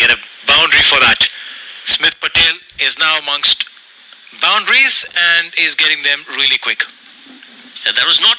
get a boundary for that. Smith Patel is now amongst boundaries and is getting them really quick. Yeah, that was not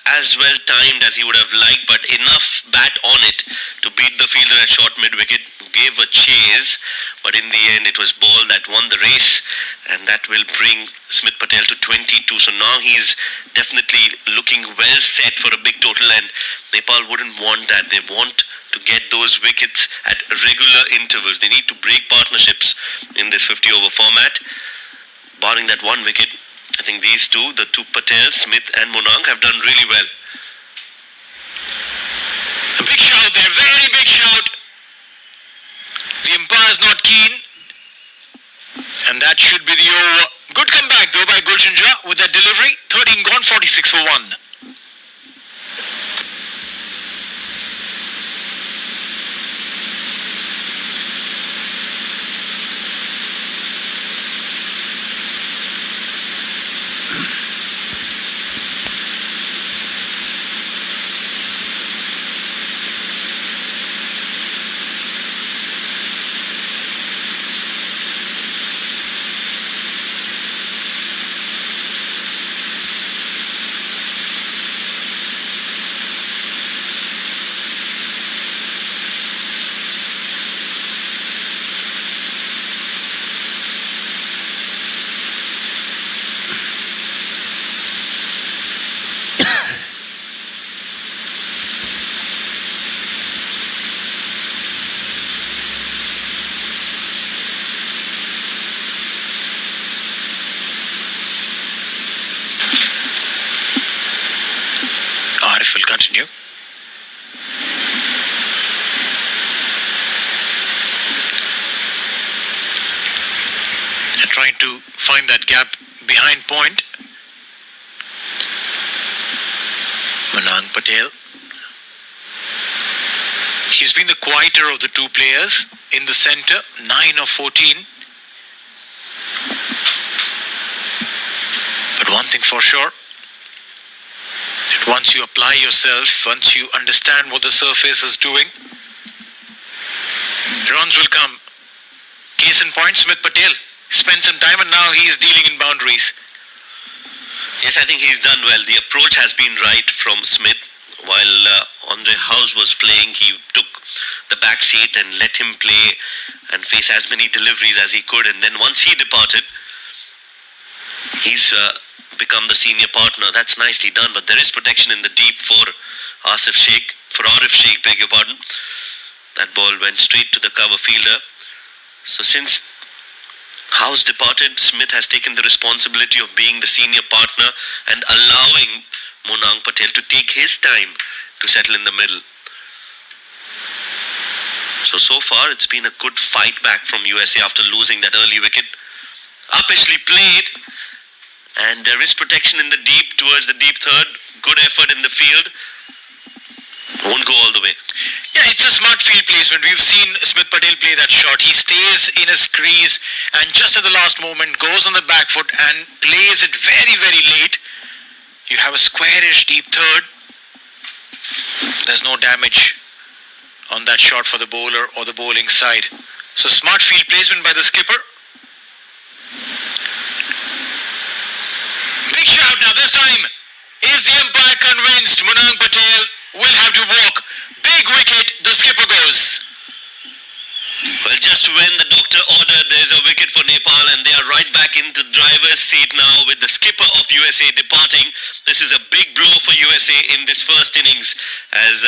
as well timed as he would have liked, but enough bat on it to beat the fielder at short mid-wicket. Gave a chase, but in the end it was ball that won the race, and that will bring Smith Patel to 22. So now he's definitely looking well set for a big total, and Nepal wouldn't want that. They want to get those wickets at regular intervals. They need to break partnerships in this 50-over format. Barring that one wicket, I think these two, the two Patel, Smith and Monang, have done really well. A big shout there, very big shout. The umpire's not keen. And that should be the over. Good comeback though by Gulshan Jha with that delivery. 13 gone, 46 for 1. Arif will continue. And trying to find that gap behind point. Monang Patel. He's been the quieter of the two players in the centre, 9 of 14. But one thing for sure, that once you apply yourself, once you understand what the surface is doing, runs will come. Case in point, Smith Patel spent some time and now he is dealing in boundaries. Yes, I think he's done well. The approach has been right from Smith. While Andre House was playing, he took the back seat and let him play and face as many deliveries as he could. And then once he departed, he's become the senior partner. That's nicely done. But there is protection in the deep for Arif Sheikh, beg your pardon. That ball went straight to the cover fielder. So since House departed, Smith has taken the responsibility of being the senior partner and allowing Monang Patel to take his time to settle in the middle. So far it's been a good fight back from USA after losing that early wicket. Uppishly played, and there is protection in the deep towards the deep third. Good effort in the field. Won't go all the way. Yeah, it's a smart field placement. We've seen Smith Patel play that shot. He stays in his crease and just at the last moment goes on the back foot and plays it very, very late. You have a squarish deep third. There's no damage on that shot for the bowler or the bowling side. So smart field placement by the skipper. Big shout now this time. Is the umpire convinced Monang Patel will have to walk? Big wicket, the skipper goes. Well, just when the doctor ordered there's a wicket for Nepal and they are right back into the driver's seat now with the skipper of USA departing. This is a big blow for USA in this first innings as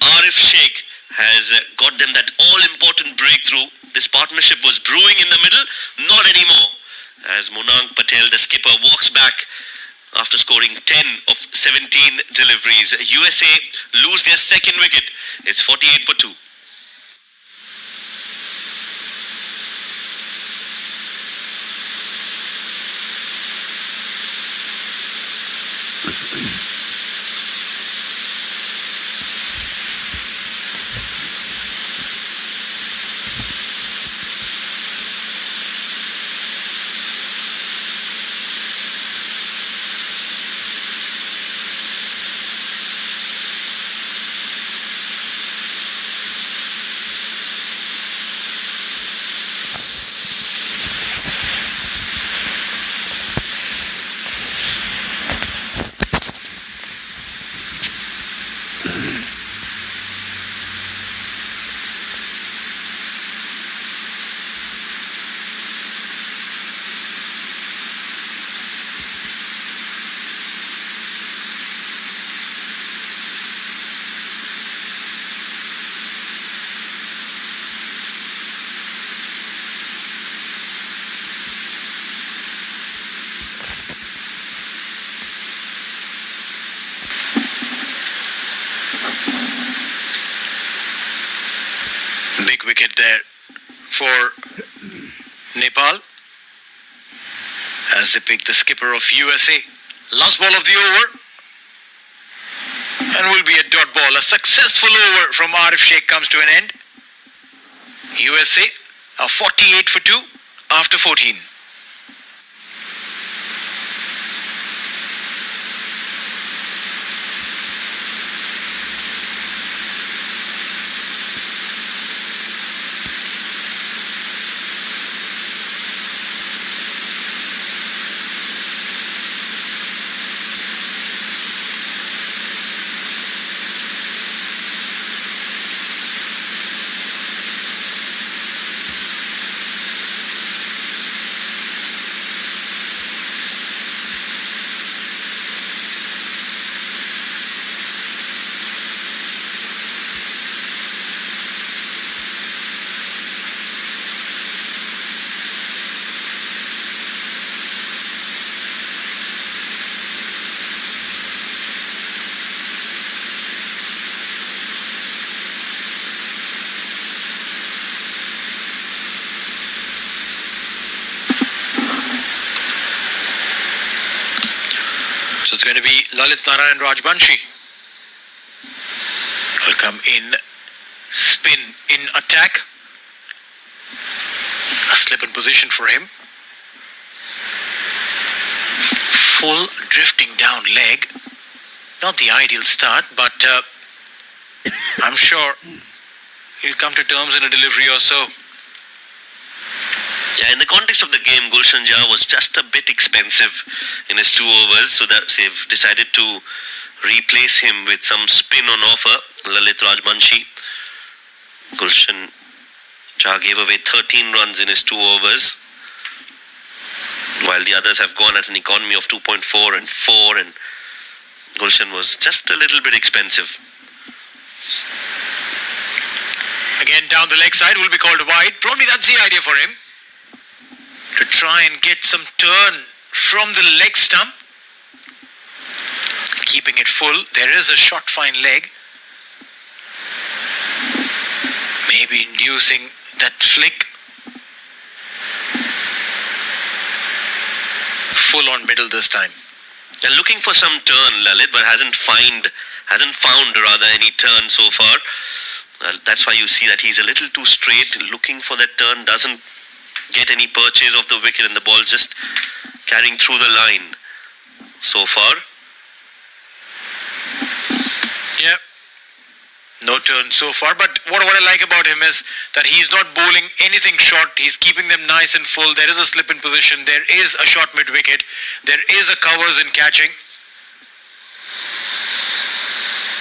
Arif Sheikh has got them that all-important breakthrough. This partnership was brewing in the middle, not anymore. As Monang Patel, the skipper, walks back after scoring 10 of 17 deliveries. USA lose their second wicket. It's 48 for 2. Big wicket there for Nepal as they pick the skipper of USA. Last ball of the over. And will be a dot ball. A successful over from Arif Sheikh comes to an end. USA are 48 for 2 after 14. So it's going to be Lalit Narayan Rajbanshi. Will come in, spin in attack. A slip in position for him. Full drifting down leg. Not the ideal start, but I'm sure he'll come to terms in a delivery or so. Yeah, in the context of the game, Gulshan Jha was just a bit expensive in his 2 overs, so that they've decided to replace him with some spin on offer. Lalit Rajbanshi. Gulshan Jha gave away 13 runs in his 2 overs, while the others have gone at an economy of 2.4 and 4, and Gulshan was just a little bit expensive. Again, down the leg side will be called wide. Probably that's the idea for him, to try and get some turn from the leg stump. Keeping it full. There is a short fine leg. Maybe inducing that flick. Full on middle this time. They're looking for some turn, Lalit, but hasn't found any turn so far. That's why you see that he's a little too straight, looking for that turn, doesn't get any purchase of the wicket, and the ball just carrying through the line so far. Yeah, no turn so far, but what I like about him is that he's not bowling anything short. He's keeping them nice and full. There is a slip in position. There is a short mid wicket. There is a covers in catching.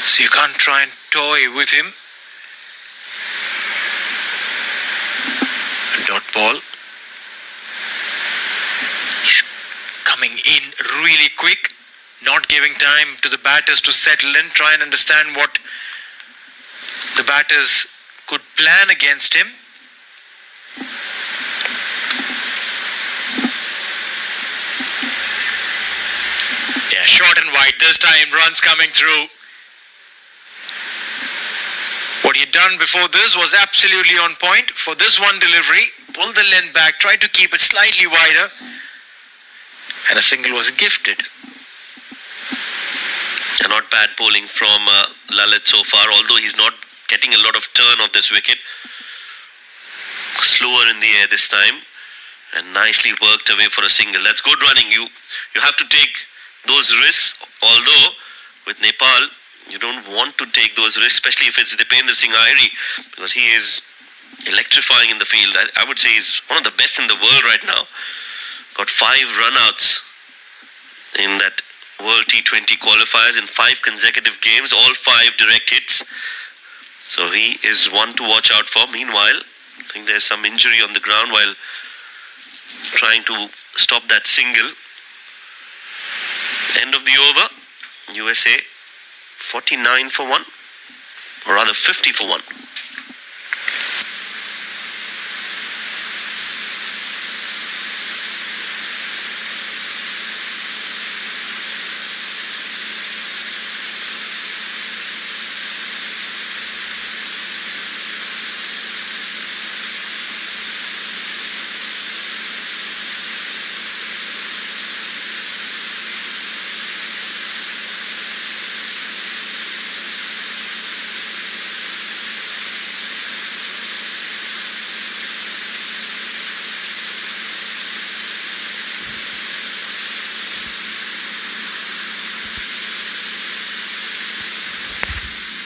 So you can't try and toy with him. A dot ball. He's coming in really quick, not giving time to the batters to settle in, try and understand what the batters could plan against him. Yeah, short and wide this time, runs coming through. What he had done before this was absolutely on point. For this one delivery, pull the length back, try to keep it slightly wider, and a single was gifted. And not bad bowling from Lalit so far, although he's not getting a lot of turn of this wicket. Slower in the air this time, and nicely worked away for a single. That's good running. You have to take those risks, although with Nepal you don't want to take those risks, especially if it's Dipendra Singh Ahiri, because he is electrifying in the field. I would say he's one of the best in the world right now. Got 5 runouts in that World T20 qualifiers in 5 consecutive games, all 5 direct hits. So he is one to watch out for. Meanwhile, I think there's some injury on the ground while trying to stop that single. End of the over. USA 49 for 1, or rather 50 for 1.